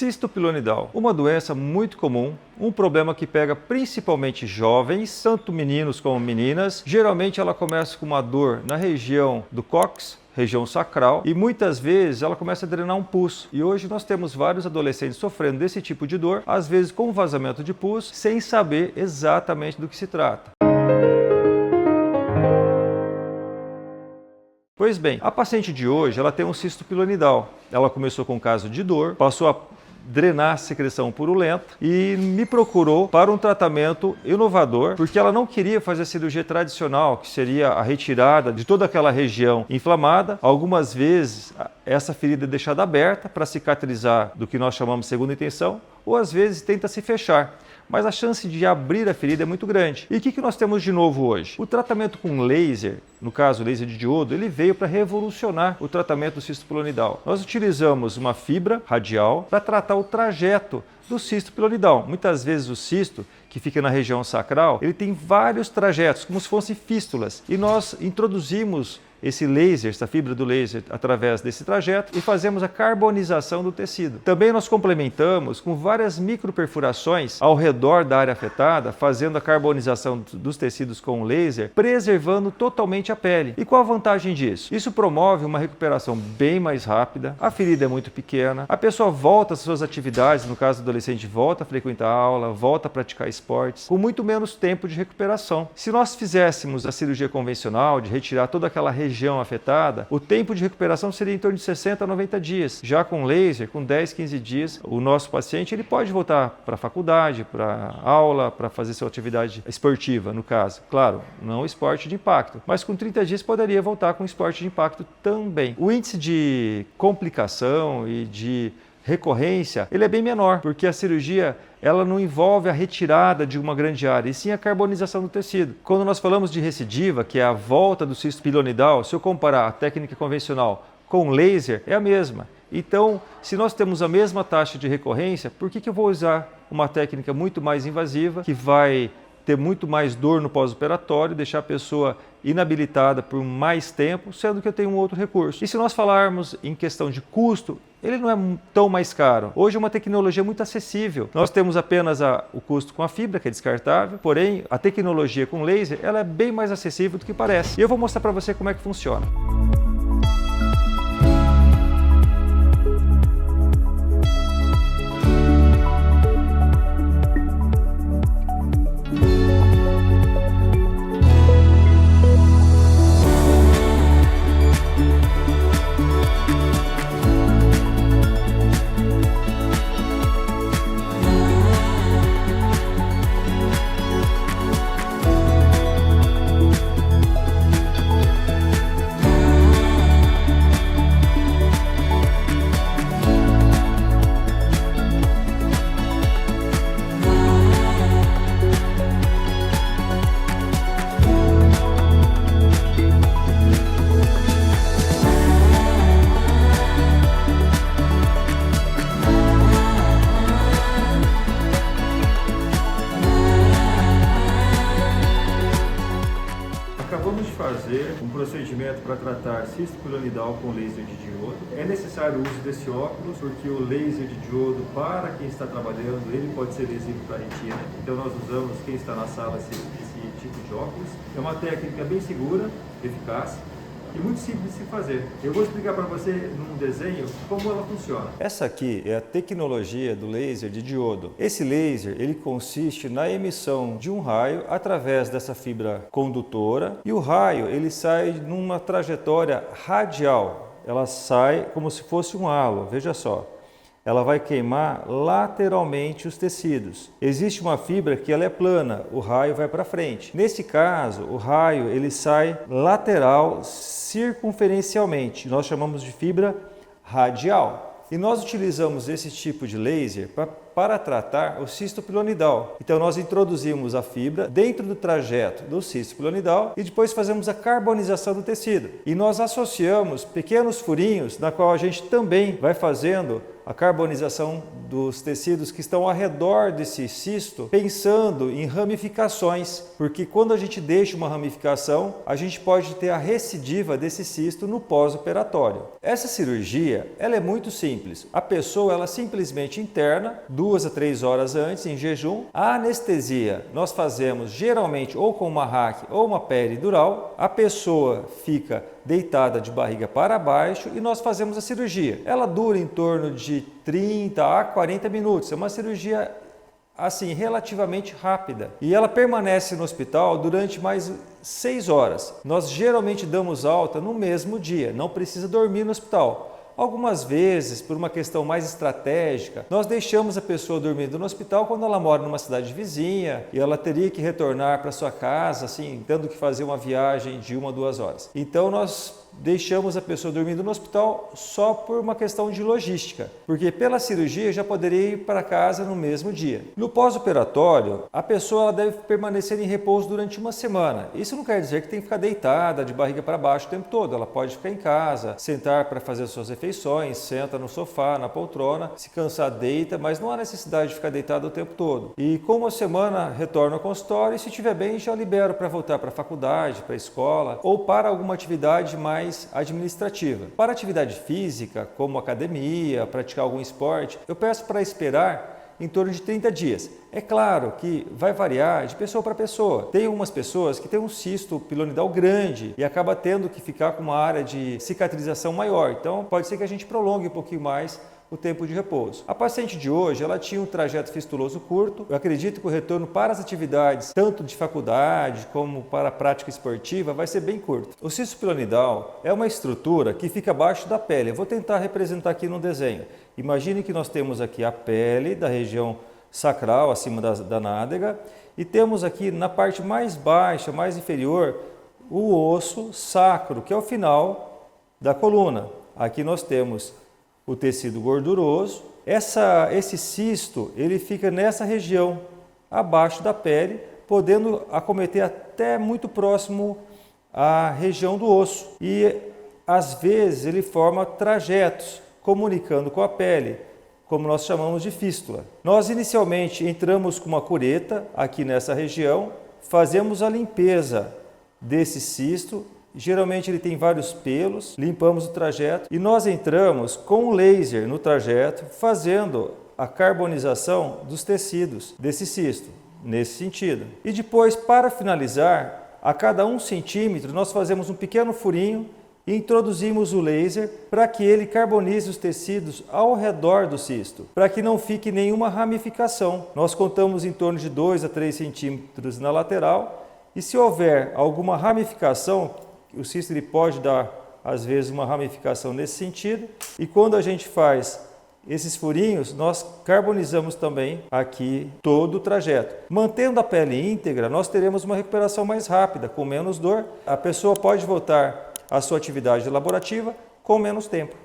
Cisto pilonidal, uma doença muito comum, um problema que pega principalmente jovens, tanto meninos como meninas. Geralmente ela começa com uma dor na região do cóccix, região sacral, e muitas vezes ela começa a drenar um pus. E hoje nós temos vários adolescentes sofrendo desse tipo de dor, às vezes com vazamento de pus, sem saber exatamente do que se trata. Pois bem, a paciente de hoje ela tem um cisto pilonidal. Ela começou com um caso de dor, passou a drenar secreção purulenta e me procurou para um tratamento inovador, porque ela não queria fazer a cirurgia tradicional, que seria a retirada de toda aquela região inflamada. Algumas vezes essa ferida é deixada aberta para cicatrizar do que nós chamamos de segunda intenção, ou às vezes tenta se fechar. Mas a chance de abrir a ferida é muito grande. E o que nós temos de novo hoje? O tratamento com laser, no caso laser de diodo, ele veio para revolucionar o tratamento do cisto pilonidal. Nós utilizamos uma fibra radial para tratar o trajeto do cisto pilonidal. Muitas vezes o cisto, que fica na região sacral, ele tem vários trajetos, como se fossem fístulas. E nós introduzimos esse laser, essa fibra do laser, através desse trajeto e fazemos a carbonização do tecido. Também nós complementamos com várias microperfurações ao redor da área afetada, fazendo a carbonização dos tecidos com o laser, preservando totalmente a pele. E qual a vantagem disso? Isso promove uma recuperação bem mais rápida, a ferida é muito pequena, a pessoa volta às suas atividades, no caso do adolescente, volta a frequentar a aula, volta a praticar esportes, com muito menos tempo de recuperação. Se nós fizéssemos a cirurgia convencional, de retirar toda aquela região afetada, o tempo de recuperação seria em torno de 60 a 90 dias. Já com laser, com 10, 15 dias, o nosso paciente ele pode voltar para a faculdade, para a aula, para fazer sua atividade esportiva, no caso. Claro, não esporte de impacto, mas com 30 dias poderia voltar com esporte de impacto também. O índice de complicação e de recorrência, ele é bem menor, porque a cirurgia ela não envolve a retirada de uma grande área, e sim a carbonização do tecido. Quando nós falamos de recidiva, que é a volta do cisto pilonidal, se eu comparar a técnica convencional com laser, é a mesma. Então, se nós temos a mesma taxa de recorrência, por que eu vou usar uma técnica muito mais invasiva, que vai ter muito mais dor no pós-operatório, deixar a pessoa inabilitada por mais tempo, sendo que eu tenho um outro recurso. E se nós falarmos em questão de custo, ele não é tão mais caro. Hoje é uma tecnologia muito acessível. Nós temos apenas o custo com a fibra, que é descartável, porém a tecnologia com laser ela é bem mais acessível do que parece. E eu vou mostrar para você como é que funciona. Acabamos de fazer um procedimento para tratar cisto pilonidal com laser de diodo. É necessário o uso desse óculos, porque o laser de diodo, para quem está trabalhando, ele pode ser lesivo para a retina. Então nós usamos, quem está na sala, esse tipo de óculos. É uma técnica bem segura, eficaz e muito simples de se fazer. Eu vou explicar para você num desenho como ela funciona. Essa aqui é a tecnologia do laser de diodo. Esse laser ele consiste na emissão de um raio através dessa fibra condutora, e o raio ele sai numa trajetória radial. Ela sai como se fosse um halo, veja só. Ela vai queimar lateralmente os tecidos. Existe uma fibra que ela é plana, o raio vai para frente. Nesse caso, o raio ele sai lateral circunferencialmente. Nós chamamos de fibra radial. E nós utilizamos esse tipo de laser para tratar o cisto pilonidal. Então nós introduzimos a fibra dentro do trajeto do cisto pilonidal e depois fazemos a carbonização do tecido. E nós associamos pequenos furinhos, na qual a gente também vai fazendo a carbonização dos tecidos que estão ao redor desse cisto, pensando em ramificações, porque quando a gente deixa uma ramificação, a gente pode ter a recidiva desse cisto no pós-operatório. Essa cirurgia, ela é muito simples. A pessoa, ela simplesmente interna 2 a 3 horas antes, em jejum. A anestesia, nós fazemos geralmente ou com uma hack ou uma peridural. A pessoa fica deitada de barriga para baixo e nós fazemos a cirurgia. Ela dura em torno de 30 a 40 minutos. É uma cirurgia assim relativamente rápida e ela permanece no hospital durante mais 6 horas. Nós geralmente damos alta no mesmo dia, não precisa dormir no hospital. Algumas vezes, por uma questão mais estratégica, nós deixamos a pessoa dormindo no hospital quando ela mora numa cidade vizinha e ela teria que retornar para sua casa, assim, tendo que fazer uma viagem de 1 a 2 horas. Então nós deixamos a pessoa dormindo no hospital só por uma questão de logística, porque pela cirurgia já poderia ir para casa no mesmo dia. No pós-operatório, a pessoa ela deve permanecer em repouso durante 1 semana. Isso não quer dizer que tem que ficar deitada de barriga para baixo o tempo todo. Ela pode ficar em casa, sentar para fazer as suas refeições, senta no sofá, na poltrona, se cansar deita, mas não há necessidade de ficar deitada o tempo todo. E com 1 semana retorna ao consultório e se estiver bem já libero para voltar para a faculdade, para a escola ou para alguma atividade mais administrativa. Para atividade física, como academia, praticar algum esporte, eu peço para esperar em torno de 30 dias. É claro que vai variar de pessoa para pessoa. Tem algumas pessoas que têm um cisto pilonidal grande e acaba tendo que ficar com uma área de cicatrização maior. Então pode ser que a gente prolongue um pouquinho mais o tempo de repouso. A paciente de hoje, ela tinha um trajeto fistuloso curto. Eu acredito que o retorno para as atividades, tanto de faculdade como para a prática esportiva, vai ser bem curto. O cisto pilonidal é uma estrutura que fica abaixo da pele. Eu vou tentar representar aqui no desenho. Imagine que nós temos aqui a pele da região sacral, acima da nádega, e temos aqui na parte mais baixa, mais inferior, o osso sacro, que é o final da coluna. Aqui nós temos o tecido gorduroso. Esse cisto, ele fica nessa região, abaixo da pele, podendo acometer até muito próximo à região do osso. E, às vezes, ele forma trajetos, comunicando com a pele, como nós chamamos de fístula. Nós, inicialmente, entramos com uma cureta aqui nessa região, fazemos a limpeza desse cisto. Geralmente ele tem vários pelos, limpamos o trajeto e nós entramos com um laser no trajeto, fazendo a carbonização dos tecidos desse cisto, nesse sentido. E depois, para finalizar, a cada 1 centímetro nós fazemos um pequeno furinho e introduzimos o laser para que ele carbonize os tecidos ao redor do cisto, para que não fique nenhuma ramificação. Nós contamos em torno de 2 a 3 centímetros na lateral e se houver alguma ramificação, o cisto ele pode dar, às vezes, uma ramificação nesse sentido. E quando a gente faz esses furinhos, nós carbonizamos também aqui todo o trajeto. Mantendo a pele íntegra, nós teremos uma recuperação mais rápida, com menos dor. A pessoa pode voltar à sua atividade laborativa com menos tempo.